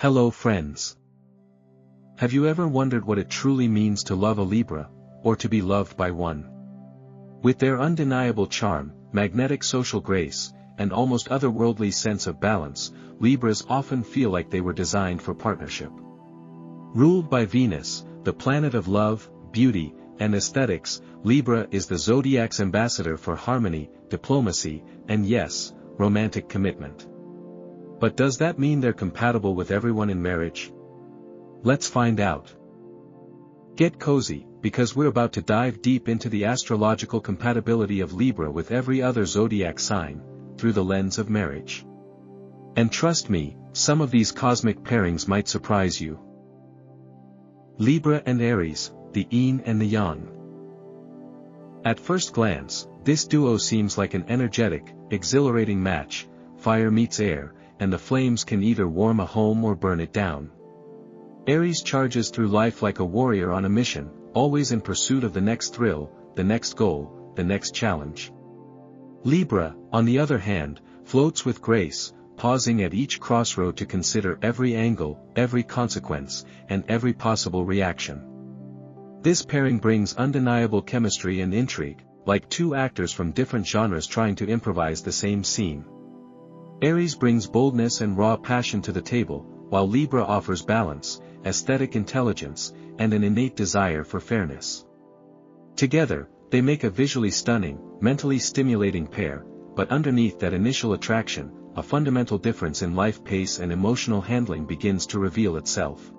Hello friends. Have you ever wondered what it truly means to love a Libra, or to be loved by one? With their undeniable charm, magnetic social grace, and almost otherworldly sense of balance, Libras often feel like they were designed for partnership. Ruled by Venus, the planet of love, beauty, and aesthetics, Libra is the Zodiac's ambassador for harmony, diplomacy, and yes, romantic commitment. But does that mean they're compatible with everyone in marriage? Let's find out. Get cozy, because we're about to dive deep into the astrological compatibility of Libra with every other zodiac sign, through the lens of marriage. And trust me, some of these cosmic pairings might surprise you. Libra and Aries, the yin and the yang. At first glance, this duo seems like an energetic, exhilarating match. Fire meets air, and the flames can either warm a home or burn it down. Aries charges through life like a warrior on a mission, always in pursuit of the next thrill, the next goal, the next challenge. Libra, on the other hand, floats with grace, pausing at each crossroad to consider every angle, every consequence, and every possible reaction. This pairing brings undeniable chemistry and intrigue, like two actors from different genres trying to improvise the same scene. Aries brings boldness and raw passion to the table, while Libra offers balance, aesthetic intelligence, and an innate desire for fairness. Together, they make a visually stunning, mentally stimulating pair, but underneath that initial attraction, a fundamental difference in life pace and emotional handling begins to reveal itself.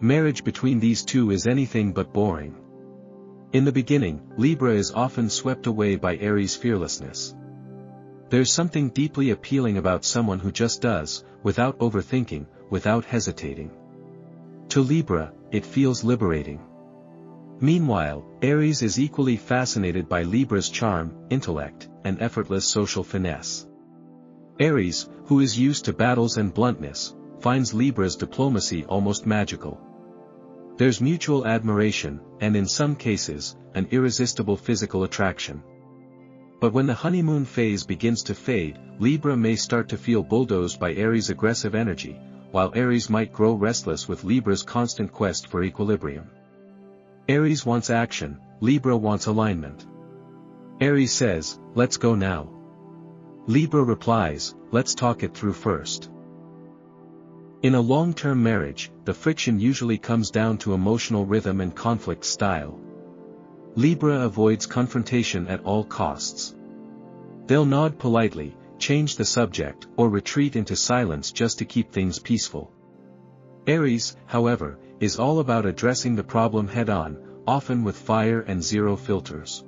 Marriage between these two is anything but boring. In the beginning, Libra is often swept away by Aries' fearlessness. There's something deeply appealing about someone who just does, without overthinking, without hesitating. To Libra, it feels liberating. Meanwhile, Aries is equally fascinated by Libra's charm, intellect, and effortless social finesse. Aries, who is used to battles and bluntness, finds Libra's diplomacy almost magical. There's mutual admiration, and in some cases, an irresistible physical attraction. But when the honeymoon phase begins to fade, Libra may start to feel bulldozed by Aries' aggressive energy, while Aries might grow restless with Libra's constant quest for equilibrium. Aries wants action, Libra wants alignment. Aries says, "Let's go now." Libra replies, "Let's talk it through first." In a long-term marriage, the friction usually comes down to emotional rhythm and conflict style. Libra avoids confrontation at all costs. They'll nod politely, change the subject, or retreat into silence just to keep things peaceful. Aries, however, is all about addressing the problem head-on, often with fire and zero filters.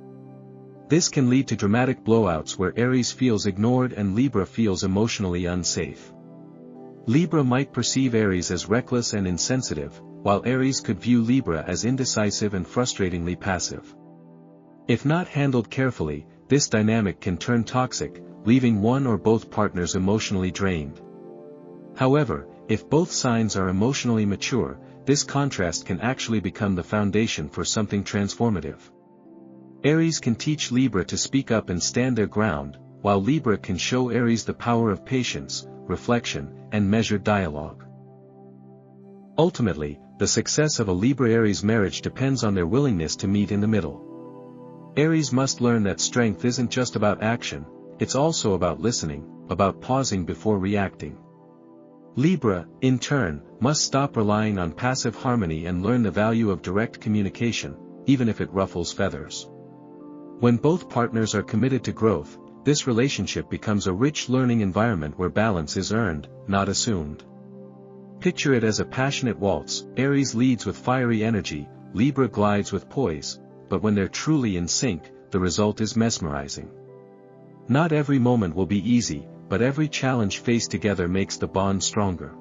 This can lead to dramatic blowouts where Aries feels ignored and Libra feels emotionally unsafe. Libra might perceive Aries as reckless and insensitive, while Aries could view Libra as indecisive and frustratingly passive. If not handled carefully, this dynamic can turn toxic, leaving one or both partners emotionally drained. However, if both signs are emotionally mature, this contrast can actually become the foundation for something transformative. Aries can teach Libra to speak up and stand their ground, while Libra can show Aries the power of patience, reflection, and measured dialogue. Ultimately, the success of a Libra-Aries marriage depends on their willingness to meet in the middle. Aries must learn that strength isn't just about action, it's also about listening, about pausing before reacting. Libra, in turn, must stop relying on passive harmony and learn the value of direct communication, even if it ruffles feathers. When both partners are committed to growth, this relationship becomes a rich learning environment where balance is earned, not assumed. Picture it as a passionate waltz. Aries leads with fiery energy, Libra glides with poise, but when they're truly in sync, the result is mesmerizing. Not every moment will be easy, but every challenge faced together makes the bond stronger.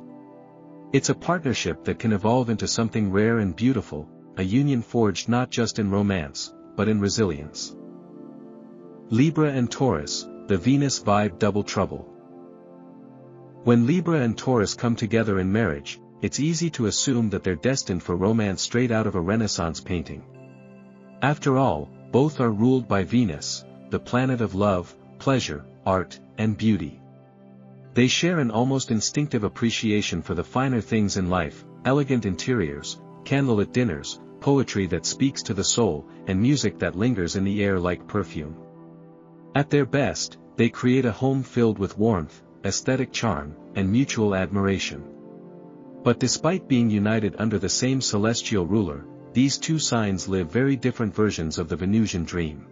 It's a partnership that can evolve into something rare and beautiful, a union forged not just in romance, but in resilience. Libra and Taurus, the Venus vibe double trouble. When Libra and Taurus come together in marriage, it's easy to assume that they're destined for romance straight out of a Renaissance painting. After all, both are ruled by Venus, the planet of love, pleasure, art, and beauty. They share an almost instinctive appreciation for the finer things in life, elegant interiors, candlelit dinners, poetry that speaks to the soul, and music that lingers in the air like perfume. At their best, they create a home filled with warmth, aesthetic charm, and mutual admiration. But despite being united under the same celestial ruler, these two signs live very different versions of the Venusian dream.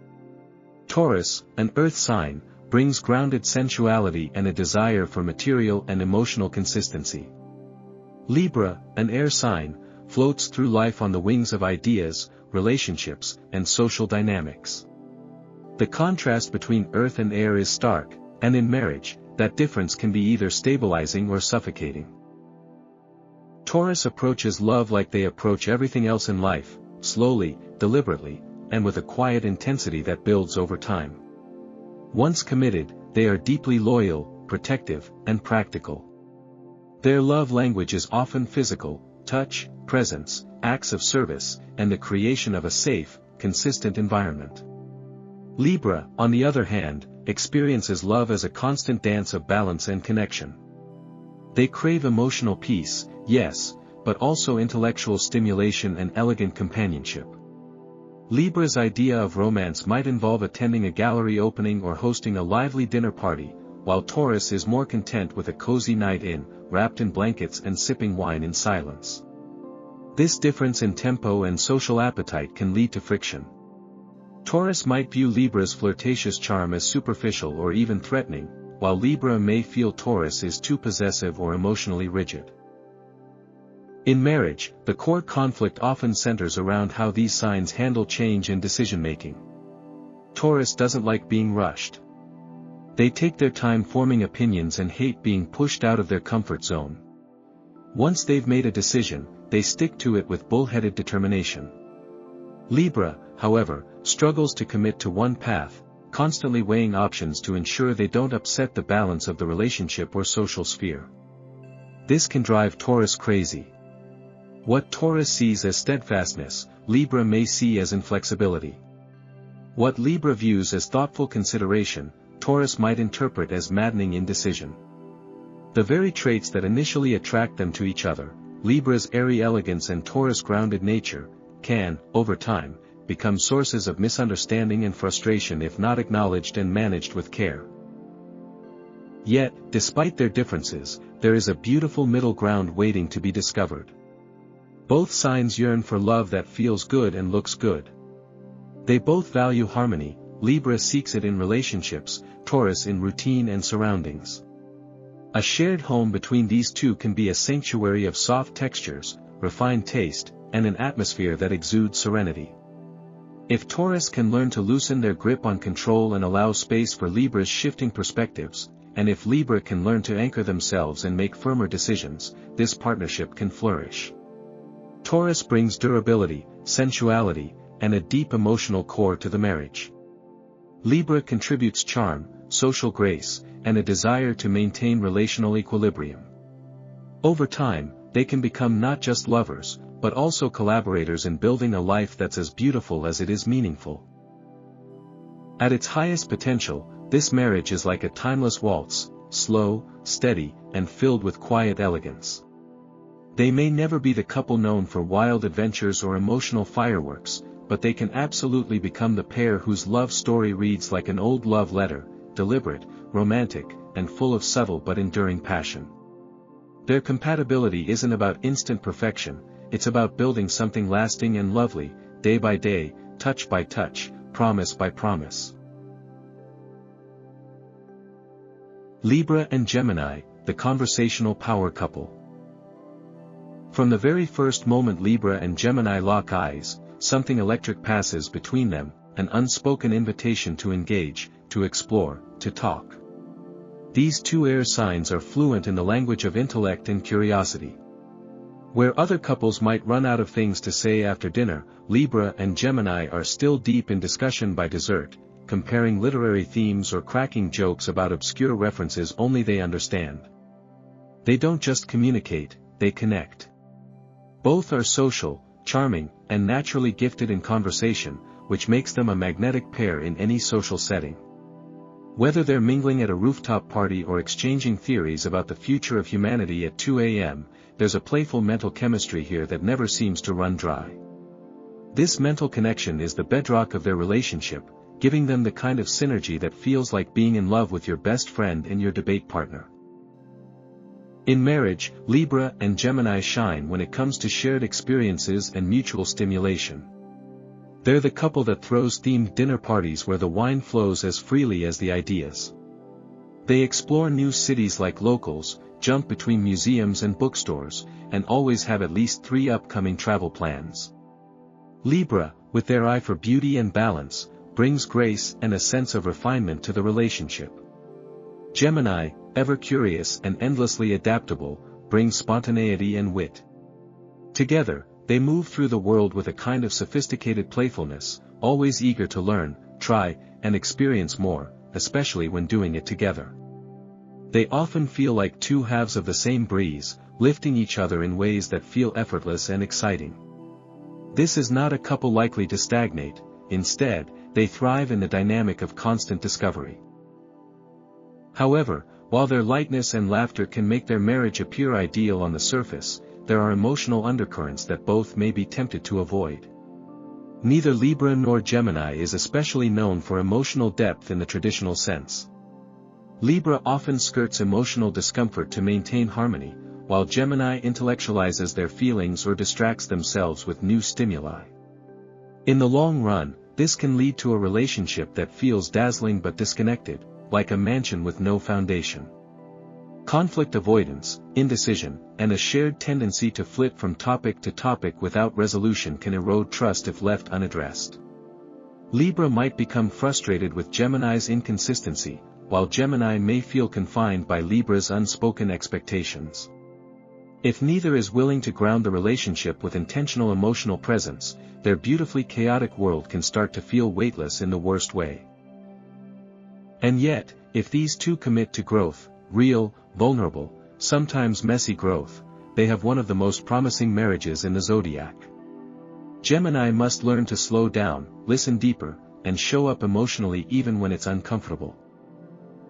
Taurus, an earth sign, brings grounded sensuality and a desire for material and emotional consistency. Libra, an air sign, floats through life on the wings of ideas, relationships, and social dynamics. The contrast between earth and air is stark, and in marriage, that difference can be either stabilizing or suffocating. Taurus approaches love like they approach everything else in life, slowly, deliberately, and with a quiet intensity that builds over time. Once committed, they are deeply loyal, protective, and practical. Their love language is often physical, touch, presence, acts of service, and the creation of a safe, consistent environment. Libra, on the other hand, experiences love as a constant dance of balance and connection. They crave emotional peace, yes, but also intellectual stimulation and elegant companionship. Libra's idea of romance might involve attending a gallery opening or hosting a lively dinner party, while Taurus is more content with a cozy night in, wrapped in blankets and sipping wine in silence. This difference in tempo and social appetite can lead to friction. Taurus might view Libra's flirtatious charm as superficial or even threatening, while Libra may feel Taurus is too possessive or emotionally rigid. In marriage, the core conflict often centers around how these signs handle change and decision-making. Taurus doesn't like being rushed. They take their time forming opinions and hate being pushed out of their comfort zone. Once they've made a decision, they stick to it with bullheaded determination. Libra, however, struggles to commit to one path, constantly weighing options to ensure they don't upset the balance of the relationship or social sphere. This can drive Taurus crazy. What Taurus sees as steadfastness, Libra may see as inflexibility. What Libra views as thoughtful consideration, Taurus might interpret as maddening indecision. The very traits that initially attract them to each other, Libra's airy elegance and Taurus' grounded nature, can, over time, become sources of misunderstanding and frustration if not acknowledged and managed with care. Yet, despite their differences, there is a beautiful middle ground waiting to be discovered. Both signs yearn for love that feels good and looks good. They both value harmony, Libra seeks it in relationships, Taurus in routine and surroundings. A shared home between these two can be a sanctuary of soft textures, refined taste, and an atmosphere that exudes serenity. If Taurus can learn to loosen their grip on control and allow space for Libra's shifting perspectives, and if Libra can learn to anchor themselves and make firmer decisions, this partnership can flourish. Taurus brings durability, sensuality, and a deep emotional core to the marriage. Libra contributes charm, social grace, and a desire to maintain relational equilibrium. Over time, they can become not just lovers, but also collaborators in building a life that's as beautiful as it is meaningful. At its highest potential, this marriage is like a timeless waltz, slow, steady, and filled with quiet elegance. They may never be the couple known for wild adventures or emotional fireworks, but they can absolutely become the pair whose love story reads like an old love letter, deliberate, romantic, and full of subtle but enduring passion. Their compatibility isn't about instant perfection, it's about building something lasting and lovely, day by day, touch by touch, promise by promise. Libra and Gemini, the conversational power couple. From the very first moment Libra and Gemini lock eyes, something electric passes between them, an unspoken invitation to engage, to explore, to talk. These two air signs are fluent in the language of intellect and curiosity. Where other couples might run out of things to say after dinner, Libra and Gemini are still deep in discussion by dessert, comparing literary themes or cracking jokes about obscure references only they understand. They don't just communicate, they connect. Both are social, charming, and naturally gifted in conversation, which makes them a magnetic pair in any social setting. Whether they're mingling at a rooftop party or exchanging theories about the future of humanity at 2 a.m., there's a playful mental chemistry here that never seems to run dry. This mental connection is the bedrock of their relationship, giving them the kind of synergy that feels like being in love with your best friend and your debate partner. In marriage, Libra and Gemini shine when it comes to shared experiences and mutual stimulation. They're the couple that throws themed dinner parties where the wine flows as freely as the ideas. They explore new cities like locals, jump between museums and bookstores, and always have at least 3 upcoming travel plans. Libra, with their eye for beauty and balance, brings grace and a sense of refinement to the relationship. Gemini, ever curious and endlessly adaptable, brings spontaneity and wit. Together, they move through the world with a kind of sophisticated playfulness, always eager to learn, try, and experience more, especially when doing it together. They often feel like 2 halves of the same breeze, lifting each other in ways that feel effortless and exciting. This is not a couple likely to stagnate, instead, they thrive in the dynamic of constant discovery. However, while their lightness and laughter can make their marriage appear ideal on the surface, there are emotional undercurrents that both may be tempted to avoid. Neither Libra nor Gemini is especially known for emotional depth in the traditional sense. Libra often skirts emotional discomfort to maintain harmony, while Gemini intellectualizes their feelings or distracts themselves with new stimuli. In the long run, this can lead to a relationship that feels dazzling but disconnected, like a mansion with no foundation. Conflict avoidance, indecision, and a shared tendency to flit from topic to topic without resolution can erode trust if left unaddressed. Libra might become frustrated with Gemini's inconsistency, while Gemini may feel confined by Libra's unspoken expectations. If neither is willing to ground the relationship with intentional emotional presence, their beautifully chaotic world can start to feel weightless in the worst way. And yet, if these 2 commit to growth, real, vulnerable, sometimes messy growth, they have one of the most promising marriages in the zodiac. Gemini must learn to slow down, listen deeper, and show up emotionally even when it's uncomfortable.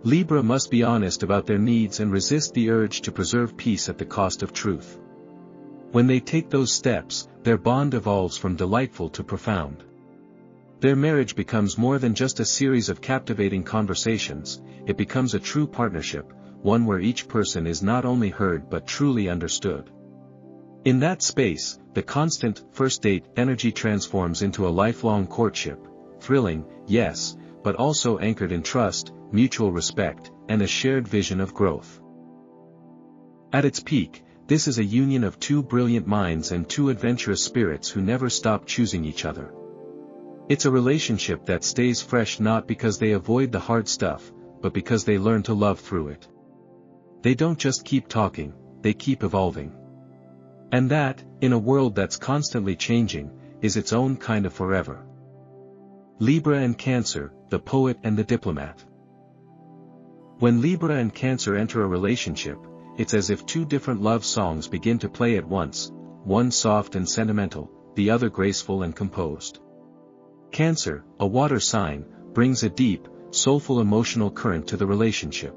Libra must be honest about their needs and resist the urge to preserve peace at the cost of truth. When they take those steps, their bond evolves from delightful to profound. Their marriage becomes more than just a series of captivating conversations, it becomes a true partnership, one where each person is not only heard but truly understood. In that space, the constant, first date energy transforms into a lifelong courtship, thrilling, yes, but also anchored in trust, mutual respect, and a shared vision of growth. At its peak, this is a union of 2 brilliant minds and 2 adventurous spirits who never stop choosing each other. It's a relationship that stays fresh not because they avoid the hard stuff, but because they learn to love through it. They don't just keep talking, they keep evolving. And that, in a world that's constantly changing, is its own kind of forever. Libra and Cancer, the poet and the diplomat. When Libra and Cancer enter a relationship, it's as if 2 different love songs begin to play at once, one soft and sentimental, the other graceful and composed. Cancer, a water sign, brings a deep, soulful emotional current to the relationship.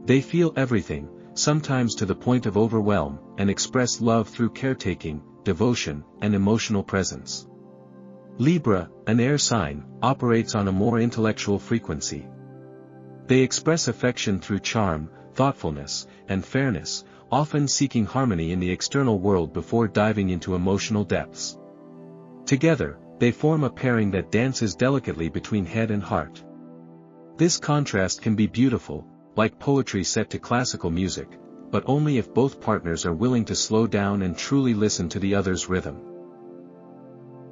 They feel everything, sometimes to the point of overwhelm, and express love through caretaking, devotion, and emotional presence. Libra, an air sign, operates on a more intellectual frequency. They express affection through charm, thoughtfulness, and fairness, often seeking harmony in the external world before diving into emotional depths. Together, they form a pairing that dances delicately between head and heart. This contrast can be beautiful, like poetry set to classical music, but only if both partners are willing to slow down and truly listen to the other's rhythm.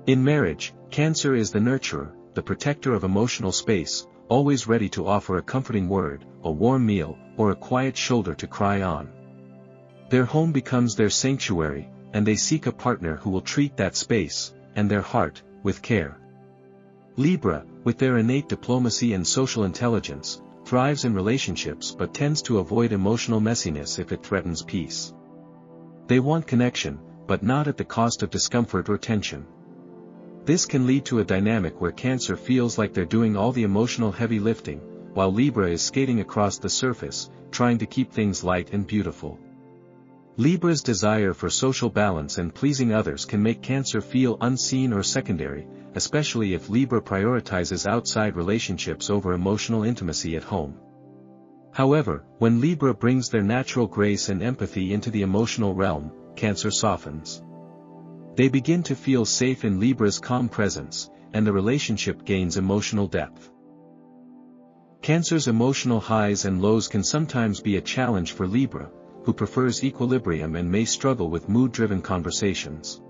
In marriage, Cancer is the nurturer, the protector of emotional space, always ready to offer a comforting word, a warm meal, or a quiet shoulder to cry on. Their home becomes their sanctuary, and they seek a partner who will treat that space, and their heart, with care. Libra, with their innate diplomacy and social intelligence, thrives in relationships but tends to avoid emotional messiness if it threatens peace. They want connection, but not at the cost of discomfort or tension. This can lead to a dynamic where Cancer feels like they're doing all the emotional heavy lifting, while Libra is skating across the surface, trying to keep things light and beautiful. Libra's desire for social balance and pleasing others can make Cancer feel unseen or secondary, especially if Libra prioritizes outside relationships over emotional intimacy at home. However, when Libra brings their natural grace and empathy into the emotional realm, Cancer softens. They begin to feel safe in Libra's calm presence, and the relationship gains emotional depth. Cancer's emotional highs and lows can sometimes be a challenge for Libra, who prefers equilibrium and may struggle with mood-driven conversations.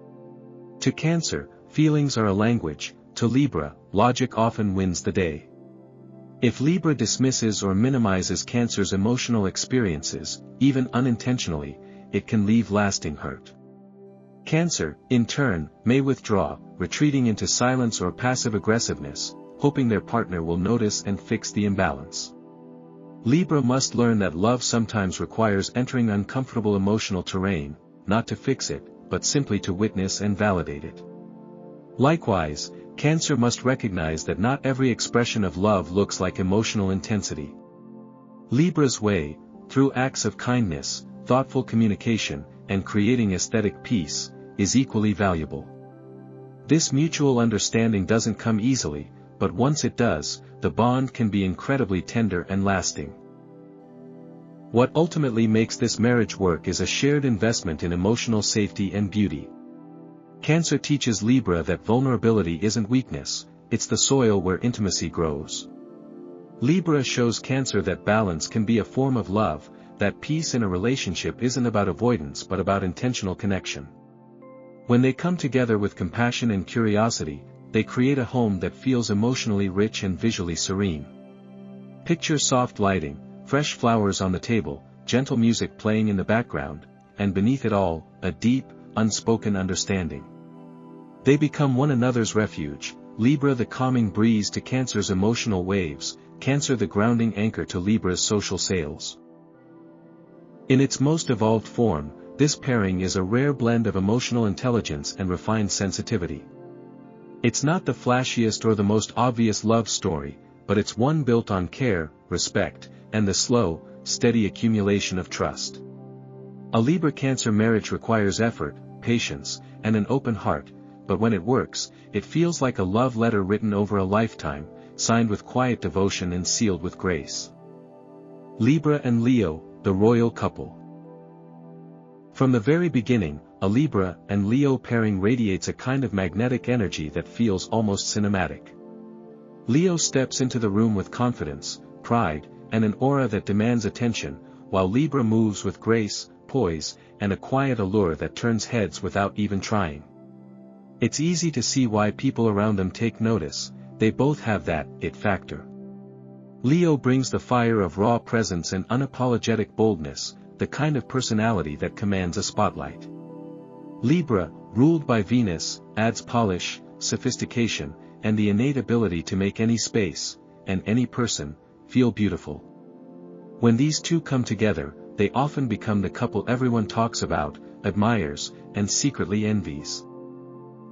To Cancer, feelings are a language; to Libra, logic often wins the day. If Libra dismisses or minimizes Cancer's emotional experiences, even unintentionally, it can leave lasting hurt. Cancer, in turn, may withdraw, retreating into silence or passive aggressiveness, hoping their partner will notice and fix the imbalance. Libra must learn that love sometimes requires entering uncomfortable emotional terrain, not to fix it, but simply to witness and validate it. Likewise, Cancer must recognize that not every expression of love looks like emotional intensity. Libra's way, through acts of kindness, thoughtful communication, and creating aesthetic peace, is equally valuable. This mutual understanding doesn't come easily, but once it does, the bond can be incredibly tender and lasting. What ultimately makes this marriage work is a shared investment in emotional safety and beauty. Cancer teaches Libra that vulnerability isn't weakness, it's the soil where intimacy grows. Libra shows Cancer that balance can be a form of love, that peace in a relationship isn't about avoidance but about intentional connection. When they come together with compassion and curiosity, they create a home that feels emotionally rich and visually serene. Picture soft lighting, fresh flowers on the table, gentle music playing in the background, and beneath it all, a deep, unspoken understanding. They become one another's refuge, Libra the calming breeze to Cancer's emotional waves, Cancer the grounding anchor to Libra's social sails. In its most evolved form, this pairing is a rare blend of emotional intelligence and refined sensitivity. It's not the flashiest or the most obvious love story, but it's one built on care, respect, and the slow, steady accumulation of trust. A Libra-Cancer marriage requires effort, patience, and an open heart, but when it works, it feels like a love letter written over a lifetime, signed with quiet devotion and sealed with grace. Libra and Leo, the royal couple. From the very beginning, a Libra and Leo pairing radiates a kind of magnetic energy that feels almost cinematic. Leo steps into the room with confidence, pride, and an aura that demands attention, while Libra moves with grace, poise, and a quiet allure that turns heads without even trying. It's easy to see why people around them take notice; they both have that it factor. Leo brings the fire of raw presence and unapologetic boldness, the kind of personality that commands a spotlight. Libra, ruled by Venus, adds polish, sophistication, and the innate ability to make any space, and any person, feel beautiful. When these two come together, they often become the couple everyone talks about, admires, and secretly envies.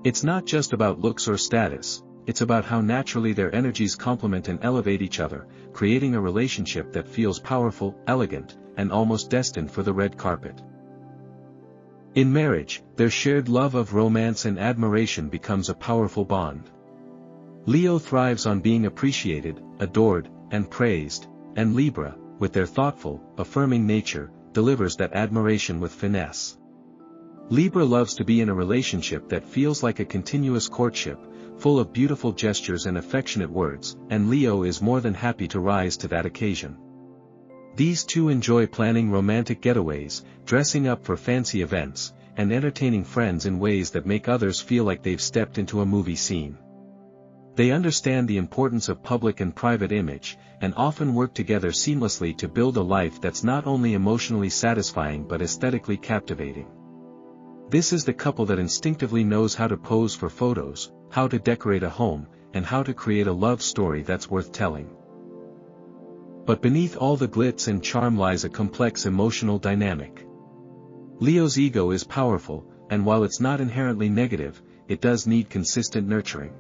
It's not just about looks or status, it's about how naturally their energies complement and elevate each other, creating a relationship that feels powerful, elegant, and almost destined for the red carpet. In marriage, their shared love of romance and admiration becomes a powerful bond. Leo thrives on being appreciated, adored, and praised, and Libra, with their thoughtful, affirming nature, delivers that admiration with finesse. Libra loves to be in a relationship that feels like a continuous courtship, full of beautiful gestures and affectionate words, and Leo is more than happy to rise to that occasion. These two enjoy planning romantic getaways, dressing up for fancy events, and entertaining friends in ways that make others feel like they've stepped into a movie scene. They understand the importance of public and private image, and often work together seamlessly to build a life that's not only emotionally satisfying but aesthetically captivating. This is the couple that instinctively knows how to pose for photos, how to decorate a home, and how to create a love story that's worth telling. But beneath all the glitz and charm lies a complex emotional dynamic. Leo's ego is powerful, and while it's not inherently negative, it does need consistent nurturing.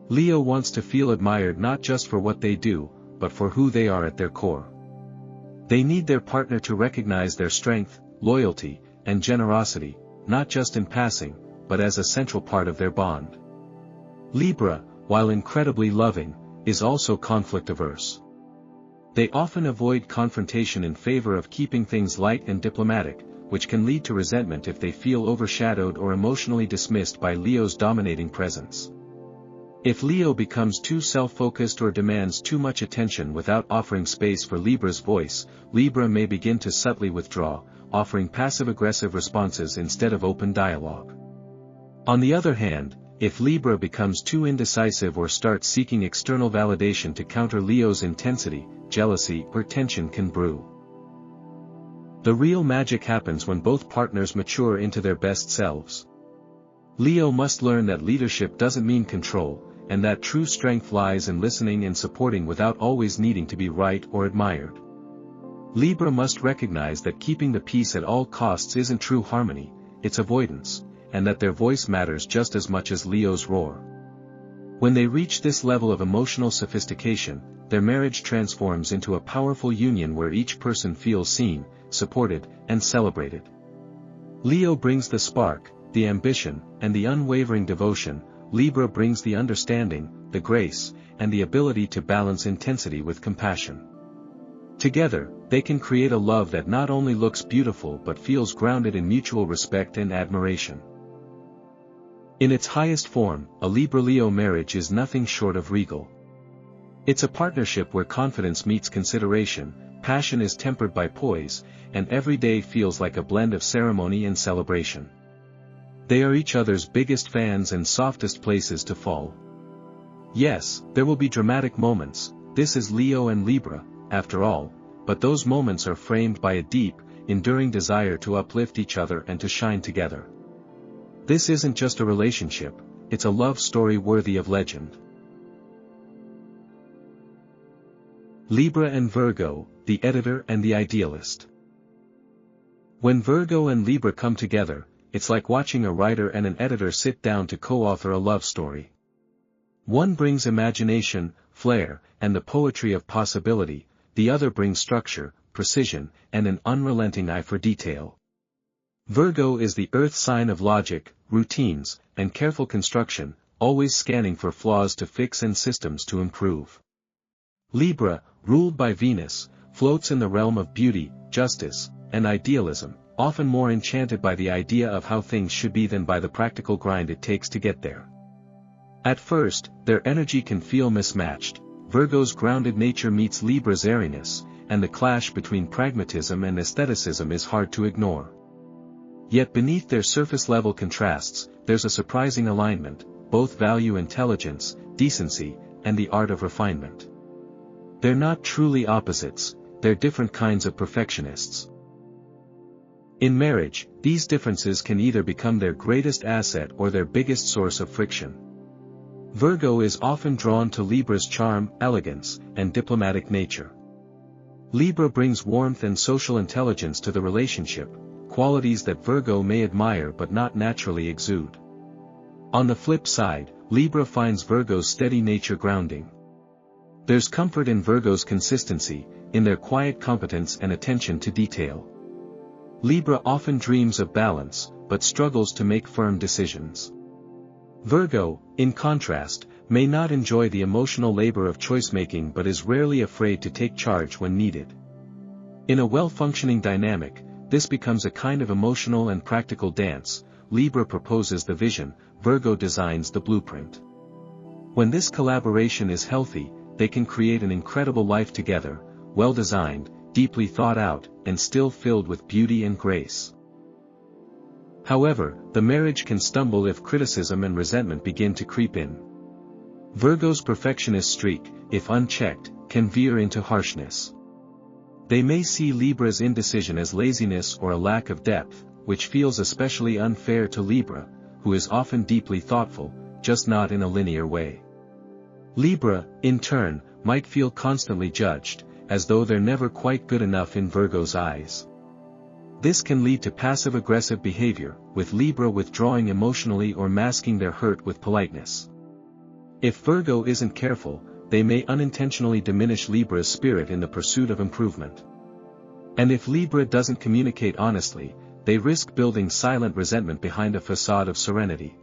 Leo wants to feel admired not just for what they do, but for who they are at their core. They need their partner to recognize their strength, loyalty, and generosity, not just in passing, but as a central part of their bond. Libra, while incredibly loving, is also conflict-averse. They often avoid confrontation in favor of keeping things light and diplomatic, which can lead to resentment if they feel overshadowed or emotionally dismissed by Leo's dominating presence. If Leo becomes too self-focused or demands too much attention without offering space for Libra's voice, Libra may begin to subtly withdraw, offering passive-aggressive responses instead of open dialogue. On the other hand, if Libra becomes too indecisive or starts seeking external validation to counter Leo's intensity, jealousy or tension can brew. The real magic happens when both partners mature into their best selves. Leo must learn that leadership doesn't mean control, and that true strength lies in listening and supporting without always needing to be right or admired. Libra must recognize that keeping the peace at all costs isn't true harmony, it's avoidance, and that their voice matters just as much as Leo's roar. When they reach this level of emotional sophistication, their marriage transforms into a powerful union where each person feels seen, supported, and celebrated. Leo brings the spark, the ambition, and the unwavering devotion. Libra brings the understanding, the grace, and the ability to balance intensity with compassion. Together, they can create a love that not only looks beautiful but feels grounded in mutual respect and admiration. In its highest form, a Libra-Leo marriage is nothing short of regal. It's a partnership where confidence meets consideration, passion is tempered by poise, and every day feels like a blend of ceremony and celebration. They are each other's biggest fans and softest places to fall. Yes, there will be dramatic moments, this is Leo and Libra, after all, but those moments are framed by a deep, enduring desire to uplift each other and to shine together. This isn't just a relationship, it's a love story worthy of legend. Libra and Virgo, the editor and the idealist. When Virgo and Libra come together, it's like watching a writer and an editor sit down to co-author a love story. One brings imagination, flair, and the poetry of possibility, the other brings structure, precision, and an unrelenting eye for detail. Virgo is the earth sign of logic, routines, and careful construction, always scanning for flaws to fix and systems to improve. Libra, ruled by Venus, floats in the realm of beauty, justice, and idealism, often more enchanted by the idea of how things should be than by the practical grind it takes to get there. At first, their energy can feel mismatched. Virgo's grounded nature meets Libra's airiness, and the clash between pragmatism and aestheticism is hard to ignore. Yet beneath their surface-level contrasts, there's a surprising alignment, both value intelligence, decency, and the art of refinement. They're not truly opposites, they're different kinds of perfectionists. In marriage, these differences can either become their greatest asset or their biggest source of friction. Virgo is often drawn to Libra's charm, elegance, and diplomatic nature. Libra brings warmth and social intelligence to the relationship, qualities that Virgo may admire but not naturally exude. On the flip side, Libra finds Virgo's steady nature grounding. There's comfort in Virgo's consistency, in their quiet competence and attention to detail. Libra often dreams of balance, but struggles to make firm decisions. Virgo, in contrast, may not enjoy the emotional labor of choice-making but is rarely afraid to take charge when needed. In a well-functioning dynamic, this becomes a kind of emotional and practical dance. Libra proposes the vision, Virgo designs the blueprint. When this collaboration is healthy, they can create an incredible life together, well-designed, deeply thought out, and still filled with beauty and grace. However, the marriage can stumble if criticism and resentment begin to creep in. Virgo's perfectionist streak, if unchecked, can veer into harshness. They may see Libra's indecision as laziness or a lack of depth, which feels especially unfair to Libra, who is often deeply thoughtful, just not in a linear way. Libra, in turn, might feel constantly judged, as though they're never quite good enough in Virgo's eyes. This can lead to passive-aggressive behavior, with Libra withdrawing emotionally or masking their hurt with politeness. If Virgo isn't careful, they may unintentionally diminish Libra's spirit in the pursuit of improvement. And if Libra doesn't communicate honestly, they risk building silent resentment behind a facade of serenity.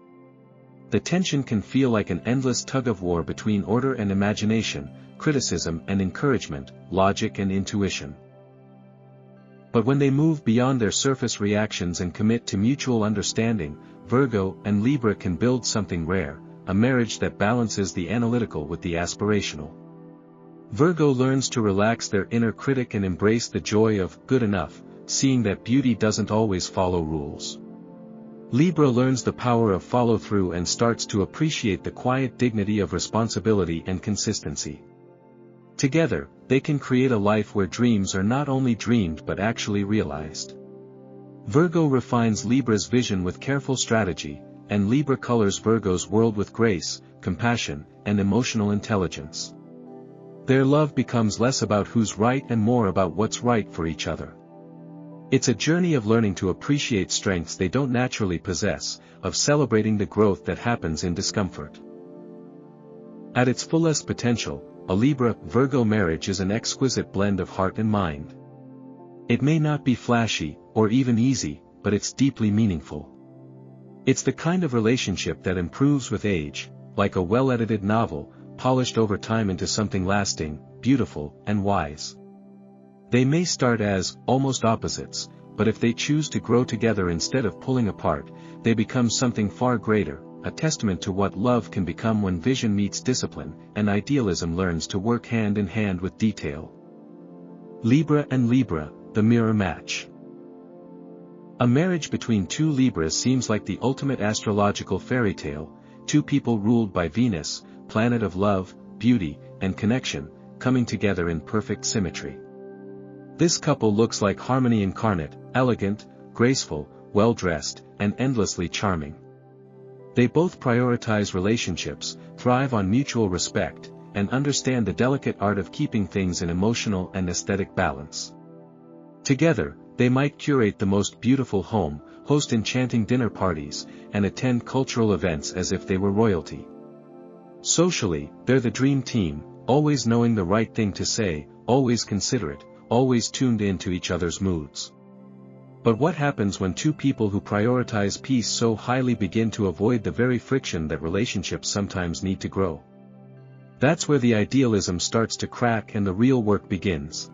The tension can feel like an endless tug-of-war between order and imagination, criticism and encouragement, logic and intuition. But when they move beyond their surface reactions and commit to mutual understanding, Virgo and Libra can build something rare, a marriage that balances the analytical with the aspirational. Virgo learns to relax their inner critic and embrace the joy of good enough, seeing that beauty doesn't always follow rules. Libra learns the power of follow-through and starts to appreciate the quiet dignity of responsibility and consistency. Together, they can create a life where dreams are not only dreamed but actually realized. Virgo refines Libra's vision with careful strategy, and Libra colors Virgo's world with grace, compassion, and emotional intelligence. Their love becomes less about who's right and more about what's right for each other. It's a journey of learning to appreciate strengths they don't naturally possess, of celebrating the growth that happens in discomfort. At its fullest potential, a Libra-Virgo marriage is an exquisite blend of heart and mind. It may not be flashy, or even easy, but it's deeply meaningful. It's the kind of relationship that improves with age, like a well-edited novel, polished over time into something lasting, beautiful, and wise. They may start as almost opposites, but if they choose to grow together instead of pulling apart, they become something far greater, a testament to what love can become when vision meets discipline, and idealism learns to work hand in hand with detail. Libra and Libra, the mirror match. A marriage between two Libras seems like the ultimate astrological fairy tale, two people ruled by Venus, planet of love, beauty, and connection, coming together in perfect symmetry. This couple looks like harmony incarnate, elegant, graceful, well-dressed, and endlessly charming. They both prioritize relationships, thrive on mutual respect, and understand the delicate art of keeping things in emotional and aesthetic balance. Together, they might curate the most beautiful home, host enchanting dinner parties, and attend cultural events as if they were royalty. Socially, they're the dream team, always knowing the right thing to say, always considerate, always tuned in to each other's moods. But what happens when two people who prioritize peace so highly begin to avoid the very friction that relationships sometimes need to grow? That's where the idealism starts to crack and the real work begins.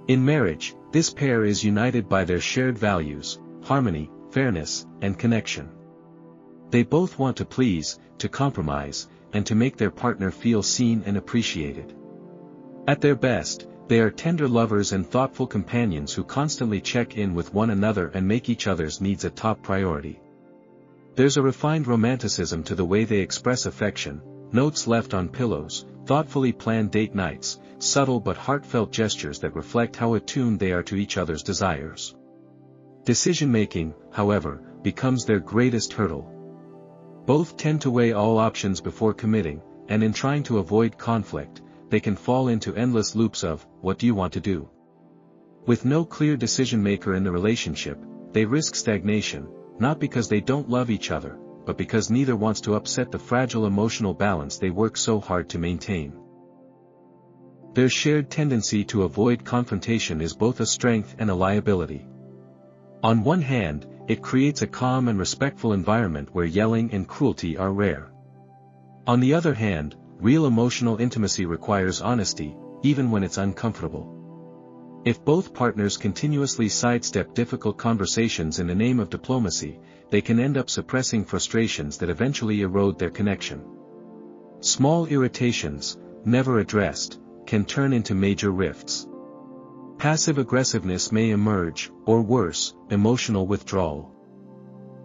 In marriage, this pair is united by their shared values, harmony, fairness, and connection. They both want to please, to compromise, and to make their partner feel seen and appreciated. At their best, they are tender lovers and thoughtful companions who constantly check in with one another and make each other's needs a top priority. There's a refined romanticism to the way they express affection, notes left on pillows, thoughtfully planned date nights, subtle but heartfelt gestures that reflect how attuned they are to each other's desires. Decision-making, however, becomes their greatest hurdle. Both tend to weigh all options before committing, and in trying to avoid conflict, they can fall into endless loops of, what do you want to do? With no clear decision-maker in the relationship, they risk stagnation, not because they don't love each other, but because neither wants to upset the fragile emotional balance they work so hard to maintain. Their shared tendency to avoid confrontation is both a strength and a liability. On one hand, it creates a calm and respectful environment where yelling and cruelty are rare. On the other hand, real emotional intimacy requires honesty, even when it's uncomfortable. If both partners continuously sidestep difficult conversations in the name of diplomacy, they can end up suppressing frustrations that eventually erode their connection. Small irritations, never addressed, can turn into major rifts. Passive aggressiveness may emerge, or worse, emotional withdrawal.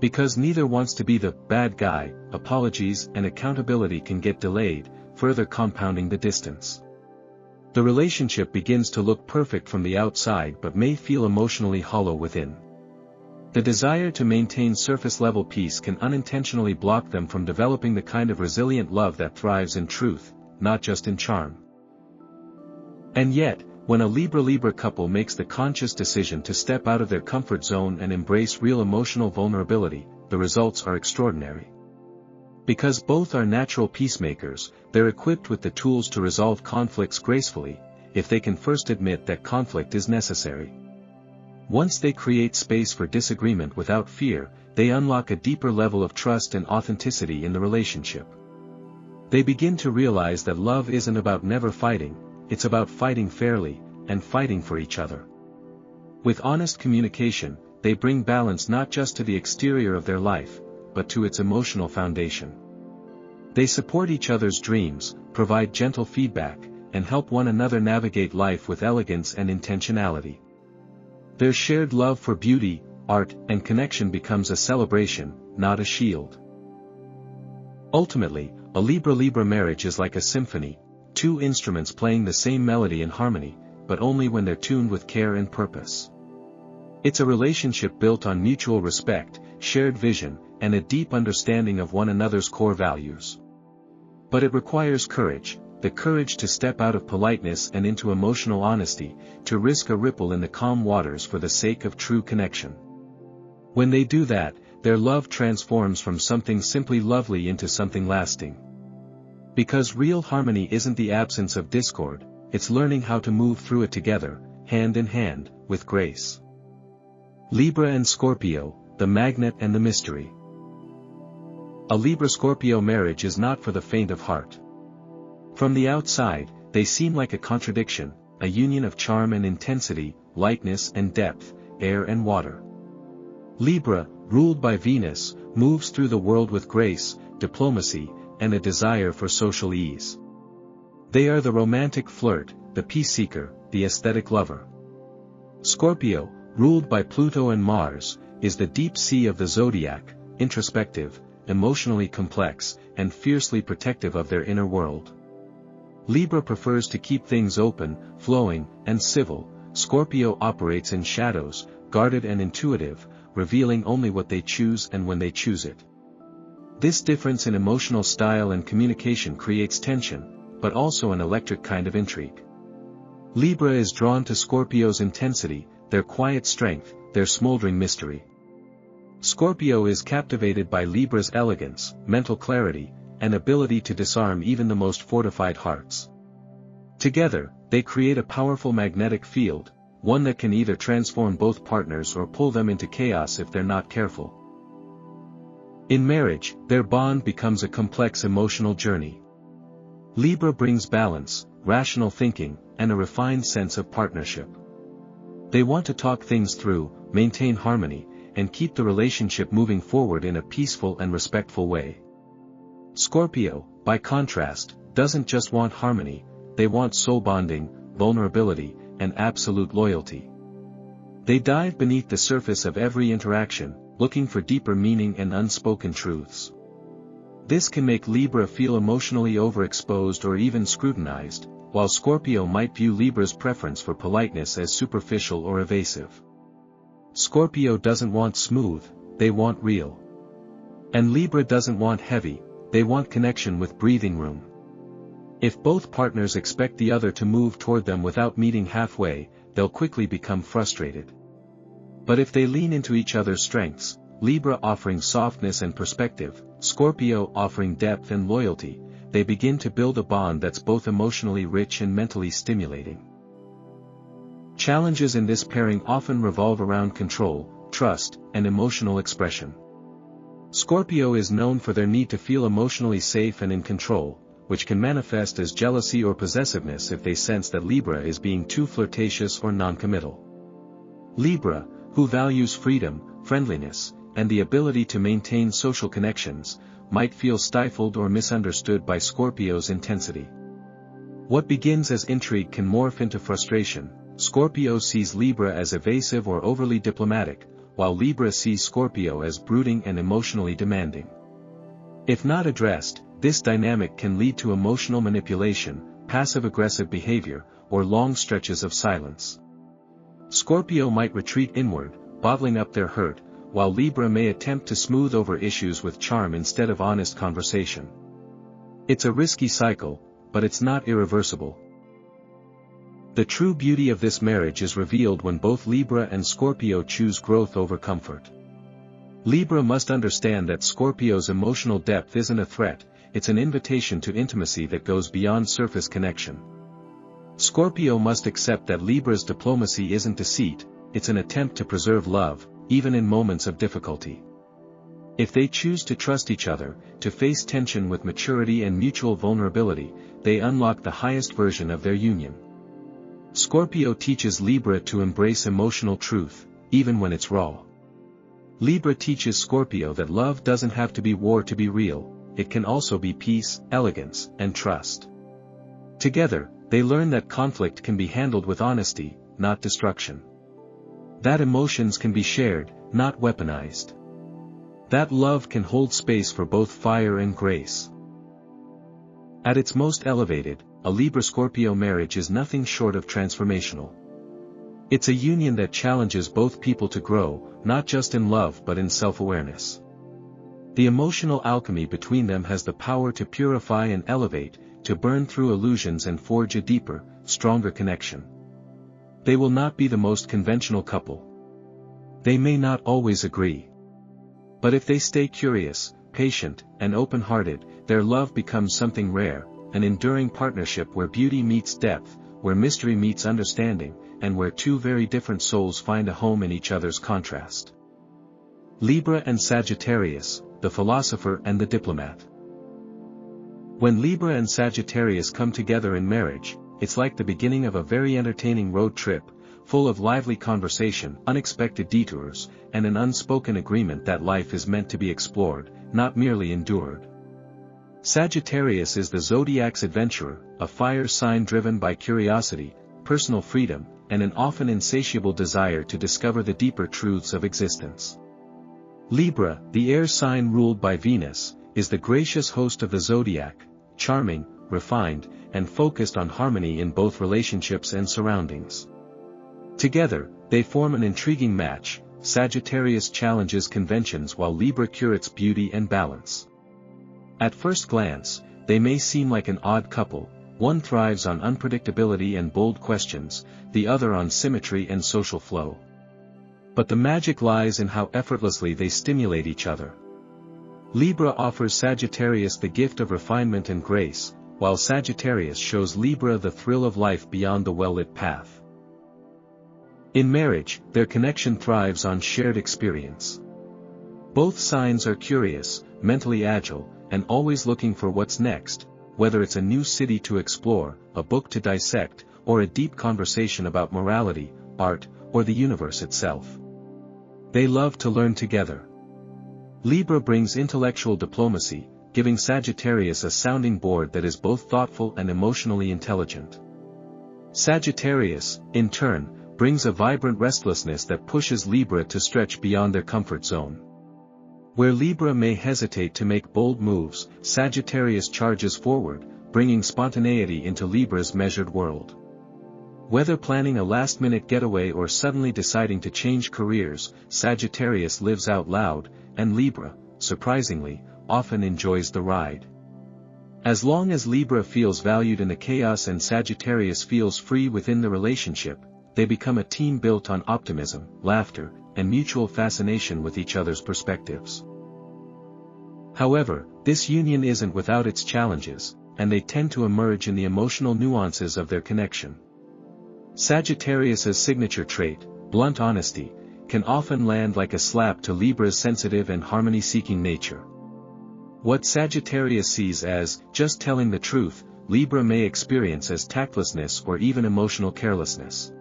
Because neither wants to be the bad guy, apologies and accountability can get delayed, further compounding the distance. The relationship begins to look perfect from the outside but may feel emotionally hollow within. The desire to maintain surface-level peace can unintentionally block them from developing the kind of resilient love that thrives in truth, not just in charm. And yet, when a Libra-Libra couple makes the conscious decision to step out of their comfort zone and embrace real emotional vulnerability, the results are extraordinary. Because both are natural peacemakers, they're equipped with the tools to resolve conflicts gracefully, if they can first admit that conflict is necessary. Once they create space for disagreement without fear, they unlock a deeper level of trust and authenticity in the relationship. They begin to realize that love isn't about never fighting, it's about fighting fairly, and fighting for each other. With honest communication, they bring balance not just to the exterior of their life, but to its emotional foundation. They support each other's dreams, provide gentle feedback, and help one another navigate life with elegance and intentionality. Their shared love for beauty, art, and connection becomes a celebration, not a shield. Ultimately, a Libra-Libra marriage is like a symphony, two instruments playing the same melody in harmony, but only when they're tuned with care and purpose. It's a relationship built on mutual respect, shared vision, and a deep understanding of one another's core values. But it requires courage, the courage to step out of politeness and into emotional honesty, to risk a ripple in the calm waters for the sake of true connection. When they do that, their love transforms from something simply lovely into something lasting. Because real harmony isn't the absence of discord, it's learning how to move through it together, hand in hand, with grace. Libra and Scorpio, the magnet and the mystery. A Libra-Scorpio marriage is not for the faint of heart. From the outside, they seem like a contradiction, a union of charm and intensity, lightness and depth, air and water. Libra, ruled by Venus, moves through the world with grace, diplomacy, and a desire for social ease. They are the romantic flirt, the peace seeker, the aesthetic lover. Scorpio, ruled by Pluto and Mars, is the deep sea of the zodiac, introspective, emotionally complex, and fiercely protective of their inner world. Libra prefers to keep things open, flowing, and civil. Scorpio operates in shadows, guarded and intuitive, revealing only what they choose and when they choose it. This difference in emotional style and communication creates tension, but also an electric kind of intrigue. Libra is drawn to Scorpio's intensity, their quiet strength, their smoldering mystery. Scorpio is captivated by Libra's elegance, mental clarity, and ability to disarm even the most fortified hearts. Together, they create a powerful magnetic field, one that can either transform both partners or pull them into chaos if they're not careful. In marriage, their bond becomes a complex emotional journey. Libra brings balance, rational thinking, and a refined sense of partnership. They want to talk things through, maintain harmony, and keep the relationship moving forward in a peaceful and respectful way. Scorpio, by contrast, doesn't just want harmony, they want soul bonding, vulnerability, and absolute loyalty. They dive beneath the surface of every interaction, looking for deeper meaning and unspoken truths. This can make Libra feel emotionally overexposed or even scrutinized, while Scorpio might view Libra's preference for politeness as superficial or evasive. Scorpio doesn't want smooth, they want real. And Libra doesn't want heavy, they want connection with breathing room. If both partners expect the other to move toward them without meeting halfway, they'll quickly become frustrated. But if they lean into each other's strengths, Libra offering softness and perspective, Scorpio offering depth and loyalty, they begin to build a bond that's both emotionally rich and mentally stimulating. Challenges in this pairing often revolve around control, trust, and emotional expression. Scorpio is known for their need to feel emotionally safe and in control, which can manifest as jealousy or possessiveness if they sense that Libra is being too flirtatious or non-committal. Libra, who values freedom, friendliness, and the ability to maintain social connections, might feel stifled or misunderstood by Scorpio's intensity. What begins as intrigue can morph into frustration. Scorpio sees Libra as evasive or overly diplomatic, while Libra sees Scorpio as brooding and emotionally demanding. If not addressed, this dynamic can lead to emotional manipulation, passive-aggressive behavior, or long stretches of silence. Scorpio might retreat inward, bottling up their hurt, while Libra may attempt to smooth over issues with charm instead of honest conversation. It's a risky cycle, but it's not irreversible. The true beauty of this marriage is revealed when both Libra and Scorpio choose growth over comfort. Libra must understand that Scorpio's emotional depth isn't a threat, it's an invitation to intimacy that goes beyond surface connection. Scorpio must accept that Libra's diplomacy isn't deceit, it's an attempt to preserve love, even in moments of difficulty. If they choose to trust each other, to face tension with maturity and mutual vulnerability, they unlock the highest version of their union. Scorpio teaches Libra to embrace emotional truth, even when it's raw. Libra teaches Scorpio that love doesn't have to be war to be real, it can also be peace, elegance, and trust. Together, they learn that conflict can be handled with honesty, not destruction. That emotions can be shared, not weaponized. That love can hold space for both fire and grace. At its most elevated, a Libra-Scorpio marriage is nothing short of transformational. It's a union that challenges both people to grow, not just in love but in self-awareness. The emotional alchemy between them has the power to purify and elevate, to burn through illusions and forge a deeper, stronger connection. They will not be the most conventional couple. They may not always agree. But if they stay curious, patient, and open-hearted, their love becomes something rare, an enduring partnership where beauty meets depth, where mystery meets understanding, and where two very different souls find a home in each other's contrast. Libra and Sagittarius, the philosopher and the diplomat. When Libra and Sagittarius come together in marriage, it's like the beginning of a very entertaining road trip, full of lively conversation, unexpected detours, and an unspoken agreement that life is meant to be explored, not merely endured. Sagittarius is the Zodiac's adventurer, a fire sign driven by curiosity, personal freedom, and an often insatiable desire to discover the deeper truths of existence. Libra, the air sign ruled by Venus, is the gracious host of the Zodiac, charming, refined, and focused on harmony in both relationships and surroundings. Together, they form an intriguing match. Sagittarius challenges conventions while Libra curates beauty and balance. At first glance, they may seem like an odd couple, one thrives on unpredictability and bold questions, the other on symmetry and social flow. But the magic lies in how effortlessly they stimulate each other. Libra offers Sagittarius the gift of refinement and grace, while Sagittarius shows Libra the thrill of life beyond the well-lit path. In marriage, their connection thrives on shared experience. Both signs are curious, mentally agile, and always looking for what's next, whether it's a new city to explore, a book to dissect, or a deep conversation about morality, art, or the universe itself. They love to learn together. Libra brings intellectual diplomacy, giving Sagittarius a sounding board that is both thoughtful and emotionally intelligent. Sagittarius, in turn, brings a vibrant restlessness that pushes Libra to stretch beyond their comfort zone. Where Libra may hesitate to make bold moves, Sagittarius charges forward, bringing spontaneity into Libra's measured world. Whether planning a last-minute getaway or suddenly deciding to change careers, Sagittarius lives out loud, and Libra, surprisingly, often enjoys the ride. As long as Libra feels valued in the chaos and Sagittarius feels free within the relationship, they become a team built on optimism, laughter, and mutual fascination with each other's perspectives. However, this union isn't without its challenges, and they tend to emerge in the emotional nuances of their connection. Sagittarius's signature trait, blunt honesty, can often land like a slap to Libra's sensitive and harmony-seeking nature. What Sagittarius sees as just telling the truth, Libra may experience as tactlessness or even emotional carelessness.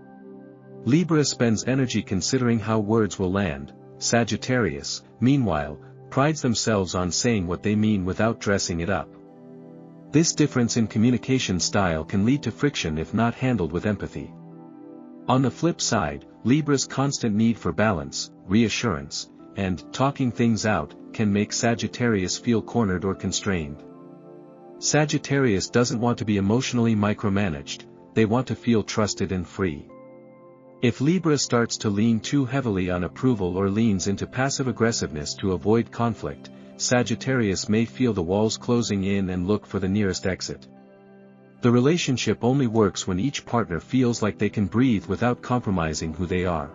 Libra spends energy considering how words will land. Sagittarius, meanwhile, prides themselves on saying what they mean without dressing it up. This difference in communication style can lead to friction if not handled with empathy. On the flip side, Libra's constant need for balance, reassurance, and talking things out can make Sagittarius feel cornered or constrained. Sagittarius doesn't want to be emotionally micromanaged, they want to feel trusted and free. If Libra starts to lean too heavily on approval or leans into passive aggressiveness to avoid conflict, Sagittarius may feel the walls closing in and look for the nearest exit. The relationship only works when each partner feels like they can breathe without compromising who they are.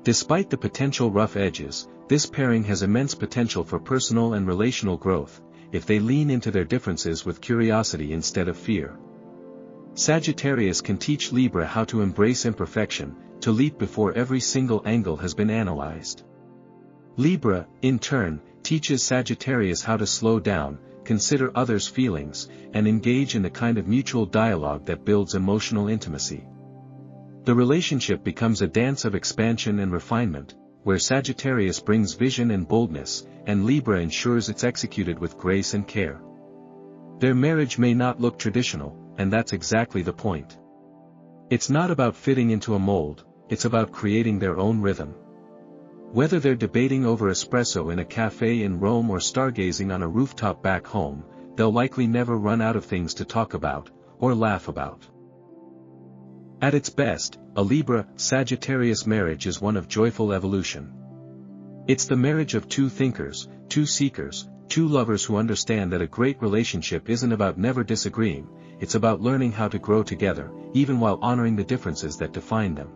Despite the potential rough edges, this pairing has immense potential for personal and relational growth, if they lean into their differences with curiosity instead of fear. Sagittarius can teach Libra how to embrace imperfection, to leap before every single angle has been analyzed. Libra, in turn, teaches Sagittarius how to slow down, consider others' feelings, and engage in the kind of mutual dialogue that builds emotional intimacy. The relationship becomes a dance of expansion and refinement, where Sagittarius brings vision and boldness, and Libra ensures it's executed with grace and care. Their marriage may not look traditional, and that's exactly the point. It's not about fitting into a mold, it's about creating their own rhythm. Whether they're debating over espresso in a cafe in Rome or stargazing on a rooftop back home, they'll likely never run out of things to talk about, or laugh about. At its best, a Libra-Sagittarius marriage is one of joyful evolution. It's the marriage of two thinkers, two seekers, two lovers who understand that a great relationship isn't about never disagreeing, it's about learning how to grow together, even while honoring the differences that define them.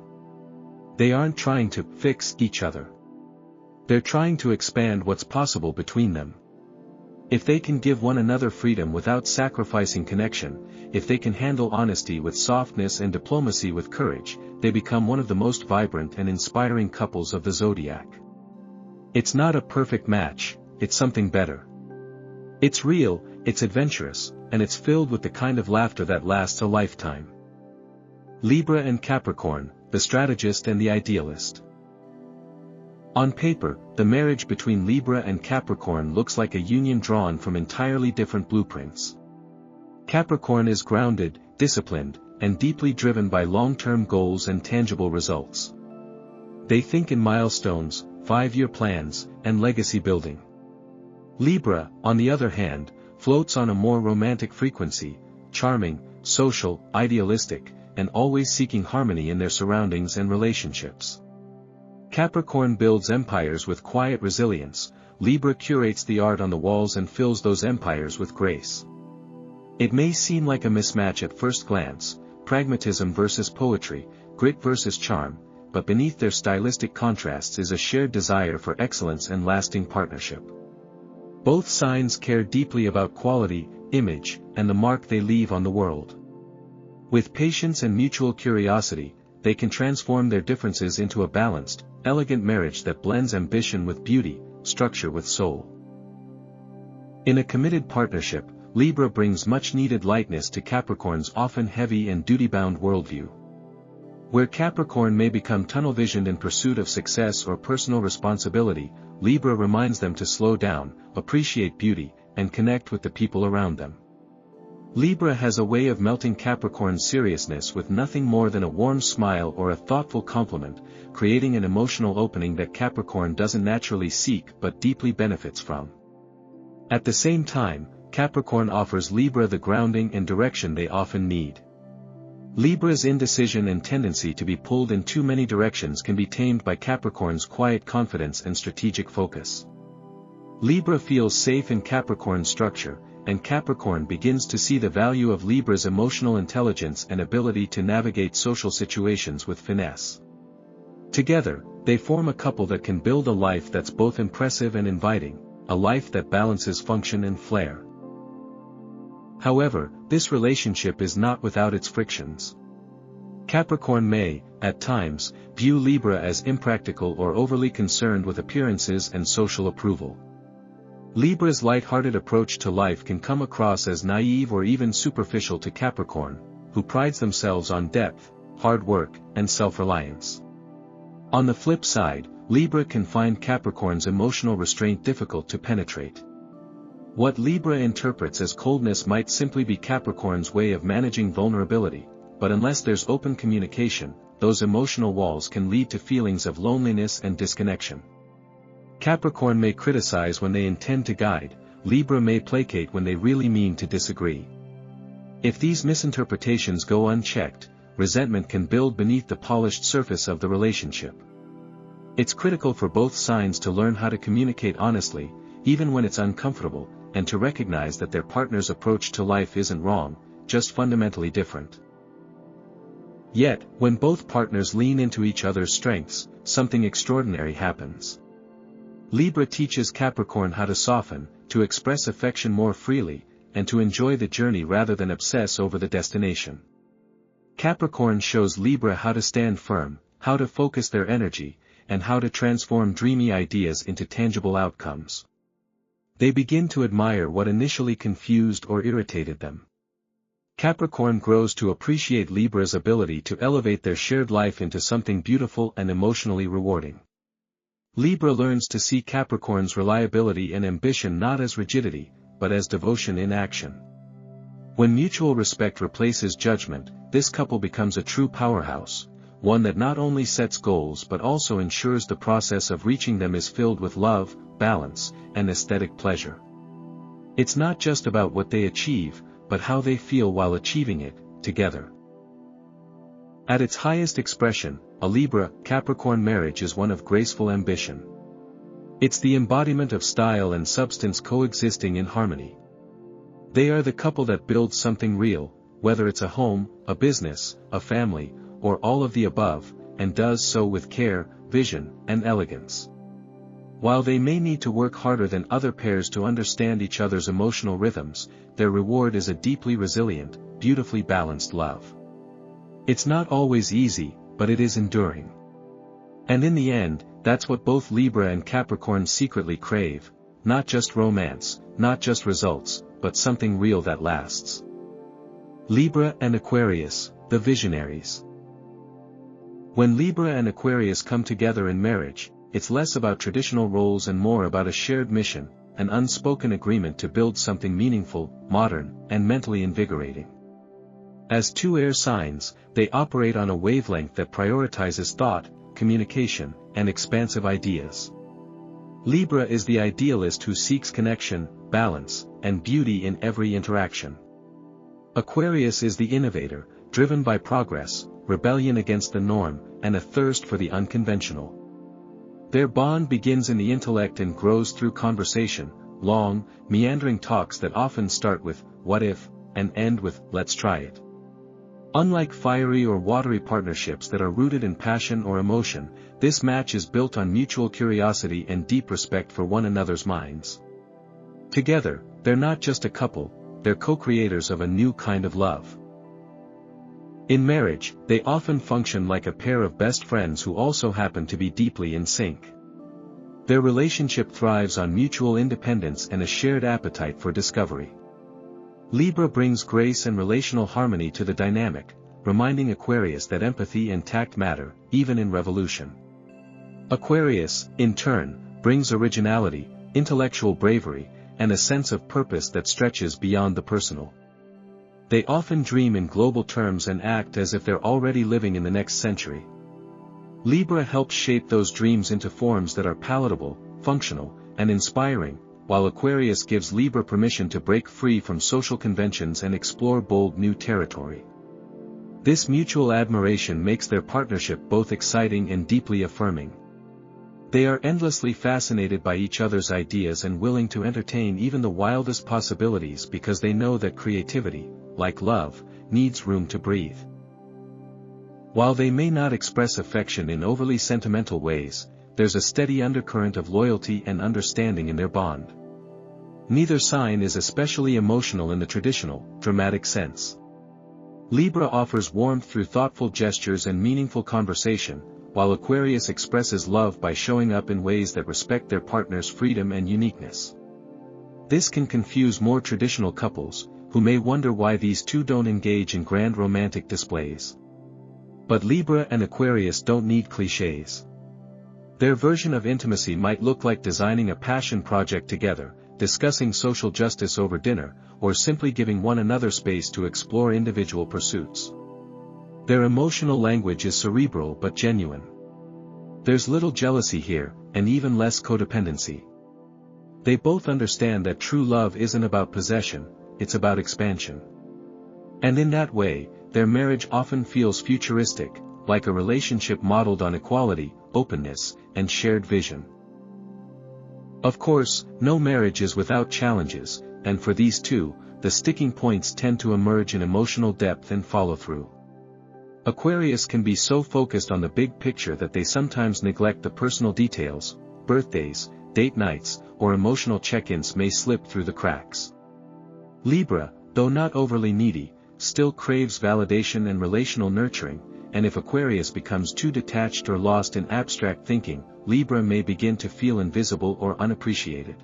They aren't trying to fix each other. They're trying to expand what's possible between them. If they can give one another freedom without sacrificing connection, if they can handle honesty with softness and diplomacy with courage, they become one of the most vibrant and inspiring couples of the Zodiac. It's not a perfect match, it's something better. It's real, it's adventurous, and it's filled with the kind of laughter that lasts a lifetime. Libra and Capricorn, the strategist and the idealist. On paper, the marriage between Libra and Capricorn looks like a union drawn from entirely different blueprints. Capricorn is grounded, disciplined, and deeply driven by long-term goals and tangible results. They think in milestones, 5-year plans, and legacy building. Libra, on the other hand, floats on a more romantic frequency, charming, social, idealistic, and always seeking harmony in their surroundings and relationships. Capricorn builds empires with quiet resilience, Libra curates the art on the walls and fills those empires with grace. It may seem like a mismatch at first glance, pragmatism versus poetry, grit versus charm, but beneath their stylistic contrasts is a shared desire for excellence and lasting partnership. Both signs care deeply about quality, image, and the mark they leave on the world. With patience and mutual curiosity, they can transform their differences into a balanced, elegant marriage that blends ambition with beauty, structure with soul. In a committed partnership, Libra brings much-needed lightness to Capricorn's often heavy and duty-bound worldview. Where Capricorn may become tunnel-visioned in pursuit of success or personal responsibility, Libra reminds them to slow down, appreciate beauty, and connect with the people around them. Libra has a way of melting Capricorn's seriousness with nothing more than a warm smile or a thoughtful compliment, creating an emotional opening that Capricorn doesn't naturally seek but deeply benefits from. At the same time, Capricorn offers Libra the grounding and direction they often need. Libra's indecision and tendency to be pulled in too many directions can be tamed by Capricorn's quiet confidence and strategic focus. Libra feels safe in Capricorn's structure, and Capricorn begins to see the value of Libra's emotional intelligence and ability to navigate social situations with finesse. Together, they form a couple that can build a life that's both impressive and inviting, a life that balances function and flair. However, this relationship is not without its frictions. Capricorn may, at times, view Libra as impractical or overly concerned with appearances and social approval. Libra's light-hearted approach to life can come across as naive or even superficial to Capricorn, who prides themselves on depth, hard work, and self-reliance. On the flip side, Libra can find Capricorn's emotional restraint difficult to penetrate. What Libra interprets as coldness might simply be Capricorn's way of managing vulnerability, but unless there's open communication, those emotional walls can lead to feelings of loneliness and disconnection. Capricorn may criticize when they intend to guide, Libra may placate when they really mean to disagree. If these misinterpretations go unchecked, resentment can build beneath the polished surface of the relationship. It's critical for both signs to learn how to communicate honestly, even when it's uncomfortable, and to recognize that their partner's approach to life isn't wrong, just fundamentally different. Yet, when both partners lean into each other's strengths, something extraordinary happens. Libra teaches Capricorn how to soften, to express affection more freely, and to enjoy the journey rather than obsess over the destination. Capricorn shows Libra how to stand firm, how to focus their energy, and how to transform dreamy ideas into tangible outcomes. They begin to admire what initially confused or irritated them. Capricorn grows to appreciate Libra's ability to elevate their shared life into something beautiful and emotionally rewarding. Libra learns to see Capricorn's reliability and ambition not as rigidity, but as devotion in action. When mutual respect replaces judgment, this couple becomes a true powerhouse, one that not only sets goals but also ensures the process of reaching them is filled with love, balance, and aesthetic pleasure. It's not just about what they achieve, but how they feel while achieving it, together. At its highest expression, a Libra-Capricorn marriage is one of graceful ambition. It's the embodiment of style and substance coexisting in harmony. They are the couple that builds something real, whether it's a home, a business, a family, or all of the above, and does so with care, vision, and elegance. While they may need to work harder than other pairs to understand each other's emotional rhythms, their reward is a deeply resilient, beautifully balanced love. It's not always easy, but it is enduring. And in the end, that's what both Libra and Capricorn secretly crave, not just romance, not just results, but something real that lasts. Libra and Aquarius, the visionaries. When Libra and Aquarius come together in marriage, it's less about traditional roles and more about a shared mission, an unspoken agreement to build something meaningful, modern, and mentally invigorating. As two air signs, they operate on a wavelength that prioritizes thought, communication, and expansive ideas. Libra is the idealist who seeks connection, balance, and beauty in every interaction. Aquarius is the innovator, driven by progress, rebellion against the norm, and a thirst for the unconventional. Their bond begins in the intellect and grows through conversation, long, meandering talks that often start with, "What if?" and end with, "Let's try it." Unlike fiery or watery partnerships that are rooted in passion or emotion, this match is built on mutual curiosity and deep respect for one another's minds. Together, they're not just a couple, they're co-creators of a new kind of love. In marriage, they often function like a pair of best friends who also happen to be deeply in sync. Their relationship thrives on mutual independence and a shared appetite for discovery. Libra brings grace and relational harmony to the dynamic, reminding Aquarius that empathy and tact matter, even in revolution. Aquarius, in turn, brings originality, intellectual bravery, and a sense of purpose that stretches beyond the personal. They often dream in global terms and act as if they're already living in the next century. Libra helps shape those dreams into forms that are palatable, functional, and inspiring, while Aquarius gives Libra permission to break free from social conventions and explore bold new territory. This mutual admiration makes their partnership both exciting and deeply affirming. They are endlessly fascinated by each other's ideas and willing to entertain even the wildest possibilities because they know that creativity, like love, needs room to breathe. While they may not express affection in overly sentimental ways, there's a steady undercurrent of loyalty and understanding in their bond. Neither sign is especially emotional in the traditional, dramatic sense. Libra offers warmth through thoughtful gestures and meaningful conversation, while Aquarius expresses love by showing up in ways that respect their partner's freedom and uniqueness. This can confuse more traditional couples, who may wonder why these two don't engage in grand romantic displays. But Libra and Aquarius don't need clichés. Their version of intimacy might look like designing a passion project together, discussing social justice over dinner, or simply giving one another space to explore individual pursuits. Their emotional language is cerebral but genuine. There's little jealousy here, and even less codependency. They both understand that true love isn't about possession, it's about expansion. And in that way, their marriage often feels futuristic, like a relationship modeled on equality, openness, and shared vision. Of course, no marriage is without challenges, and for these two, the sticking points tend to emerge in emotional depth and follow-through. Aquarius can be so focused on the big picture that they sometimes neglect the personal details. Birthdays, date nights, or emotional check-ins may slip through the cracks. Libra, though not overly needy, still craves validation and relational nurturing, and if Aquarius becomes too detached or lost in abstract thinking, Libra may begin to feel invisible or unappreciated.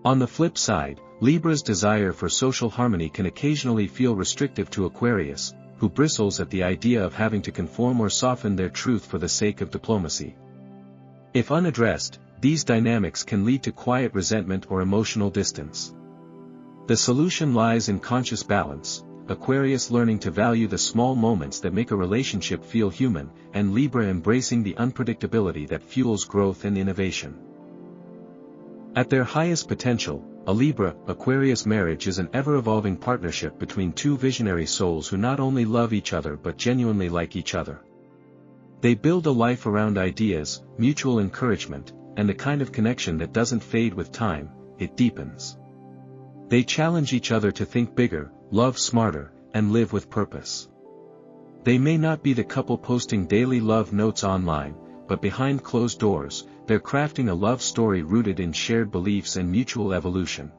On the flip side, Libra's desire for social harmony can occasionally feel restrictive to Aquarius, who bristles at the idea of having to conform or soften their truth for the sake of diplomacy. If unaddressed, these dynamics can lead to quiet resentment or emotional distance. The solution lies in conscious balance, Aquarius learning to value the small moments that make a relationship feel human, and Libra embracing the unpredictability that fuels growth and innovation. At their highest potential, a Libra-Aquarius marriage is an ever-evolving partnership between two visionary souls who not only love each other but genuinely like each other. They build a life around ideas, mutual encouragement, and the kind of connection that doesn't fade with time, it deepens. They challenge each other to think bigger, love smarter, and live with purpose. They may not be the couple posting daily love notes online, but behind closed doors, they're crafting a love story rooted in shared beliefs and mutual evolution.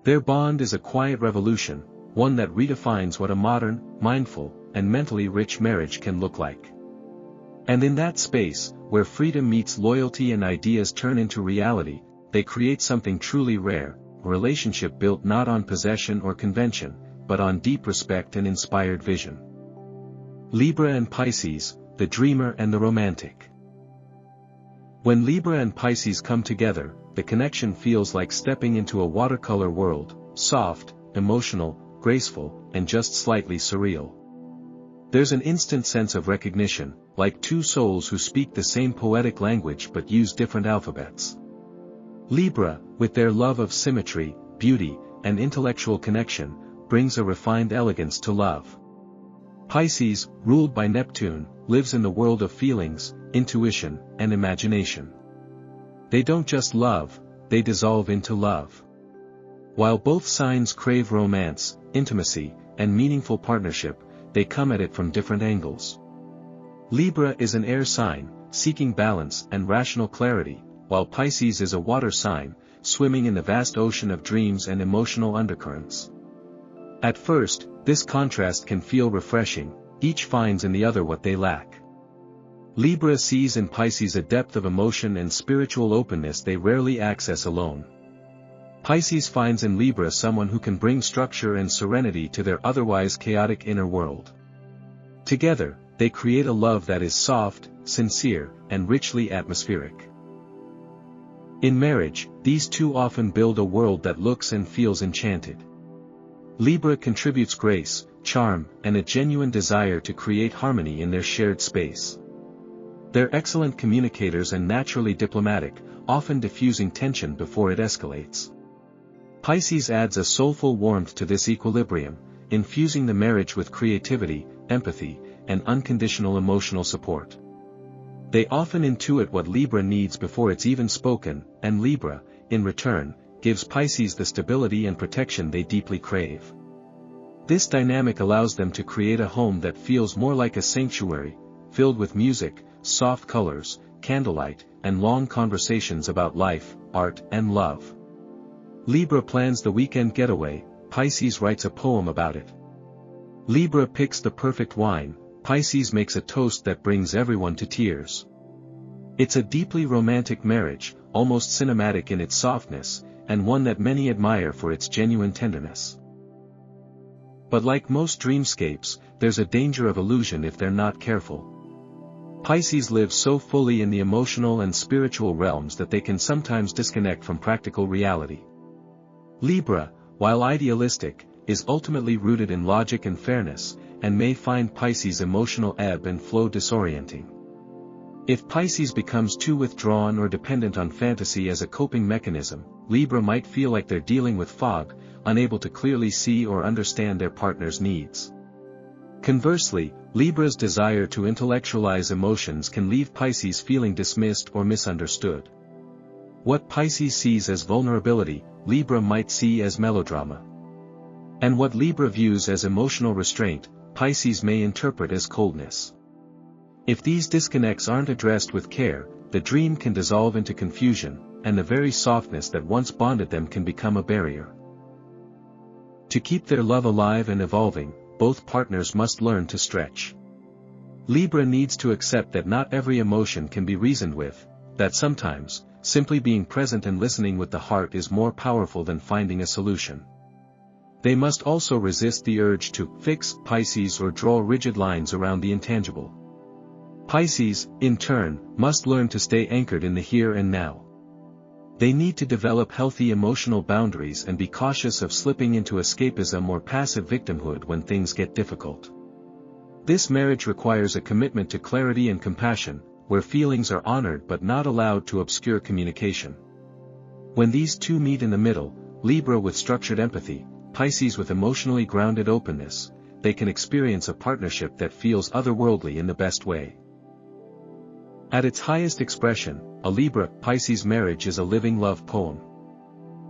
Their bond is a quiet revolution, one that redefines what a modern, mindful, and mentally rich marriage can look like. And in that space, where freedom meets loyalty and ideas turn into reality, they create something truly rare, a relationship built not on possession or convention, but on deep respect and inspired vision. Libra and Pisces, the dreamer and the romantic. When Libra and Pisces come together, the connection feels like stepping into a watercolor world, soft, emotional, graceful, and just slightly surreal. There's an instant sense of recognition, like two souls who speak the same poetic language but use different alphabets. Libra, with their love of symmetry, beauty, and intellectual connection, brings a refined elegance to love. Pisces, ruled by Neptune, lives in the world of feelings, intuition, and imagination. They don't just love, they dissolve into love. While both signs crave romance, intimacy, and meaningful partnership, they come at it from different angles. Libra is an air sign, seeking balance and rational clarity, while Pisces is a water sign, swimming in the vast ocean of dreams and emotional undercurrents. At first, this contrast can feel refreshing, each finds in the other what they lack. Libra sees in Pisces a depth of emotion and spiritual openness they rarely access alone. Pisces finds in Libra someone who can bring structure and serenity to their otherwise chaotic inner world. Together, they create a love that is soft, sincere, and richly atmospheric. In marriage, these two often build a world that looks and feels enchanted. Libra contributes grace, charm, and a genuine desire to create harmony in their shared space. They're excellent communicators and naturally diplomatic, often diffusing tension before it escalates. Pisces adds a soulful warmth to this equilibrium, infusing the marriage with creativity, empathy, and unconditional emotional support. They often intuit what Libra needs before it's even spoken, and Libra, in return, gives Pisces the stability and protection they deeply crave. This dynamic allows them to create a home that feels more like a sanctuary, filled with music, soft colors, candlelight, and long conversations about life, art, and love. Libra plans the weekend getaway, Pisces writes a poem about it. Libra picks the perfect wine, Pisces makes a toast that brings everyone to tears. It's a deeply romantic marriage, almost cinematic in its softness, and one that many admire for its genuine tenderness. But like most dreamscapes, there's a danger of illusion if they're not careful. Pisces live so fully in the emotional and spiritual realms that they can sometimes disconnect from practical reality. Libra, while idealistic, is ultimately rooted in logic and fairness, and may find Pisces' emotional ebb and flow disorienting. If Pisces becomes too withdrawn or dependent on fantasy as a coping mechanism, Libra might feel like they're dealing with fog, unable to clearly see or understand their partner's needs. Conversely, Libra's desire to intellectualize emotions can leave Pisces feeling dismissed or misunderstood. What Pisces sees as vulnerability, Libra might see as melodrama. And what Libra views as emotional restraint, Pisces may interpret as coldness. If these disconnects aren't addressed with care, the dream can dissolve into confusion, and the very softness that once bonded them can become a barrier. To keep their love alive and evolving, both partners must learn to stretch. Libra needs to accept that not every emotion can be reasoned with, that sometimes, simply being present and listening with the heart is more powerful than finding a solution. They must also resist the urge to fix Pisces or draw rigid lines around the intangible. Pisces, in turn, must learn to stay anchored in the here and now. They need to develop healthy emotional boundaries and be cautious of slipping into escapism or passive victimhood when things get difficult. This marriage requires a commitment to clarity and compassion, where feelings are honored but not allowed to obscure communication. When these two meet in the middle, Libra with structured empathy, Pisces with emotionally grounded openness, they can experience a partnership that feels otherworldly in the best way. At its highest expression, a Libra-Pisces marriage is a living love poem.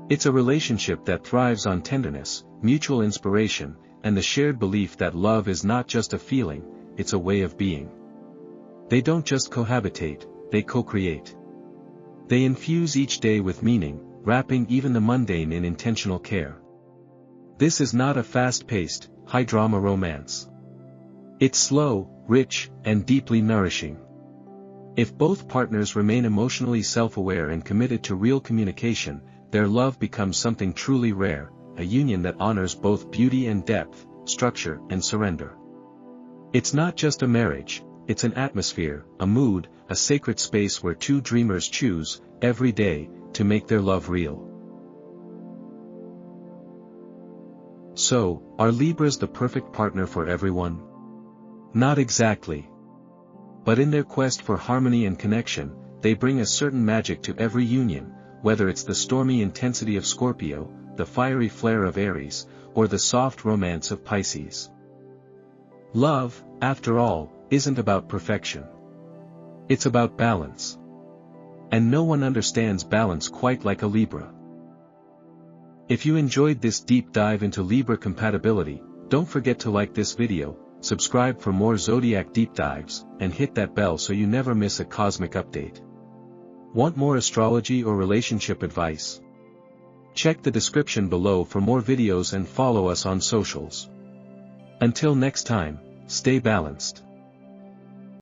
It's a relationship that thrives on tenderness, mutual inspiration, and the shared belief that love is not just a feeling, it's a way of being. They don't just cohabitate, they co-create. They infuse each day with meaning, wrapping even the mundane in intentional care. This is not a fast-paced, high-drama romance. It's slow, rich, and deeply nourishing. If both partners remain emotionally self-aware and committed to real communication, their love becomes something truly rare, a union that honors both beauty and depth, structure and surrender. It's not just a marriage, it's an atmosphere, a mood, a sacred space where two dreamers choose, every day, to make their love real. So, are Libras the perfect partner for everyone? Not exactly. But in their quest for harmony and connection, they bring a certain magic to every union, whether it's the stormy intensity of Scorpio, the fiery flair of Aries, or the soft romance of Pisces. Love, after all, isn't about perfection. It's about balance. And no one understands balance quite like a Libra. If you enjoyed this deep dive into Libra compatibility, don't forget to like this video, subscribe for more Zodiac deep dives, and hit that bell so you never miss a cosmic update. Want more astrology or relationship advice? Check the description below for more videos and follow us on socials. Until next time, stay balanced.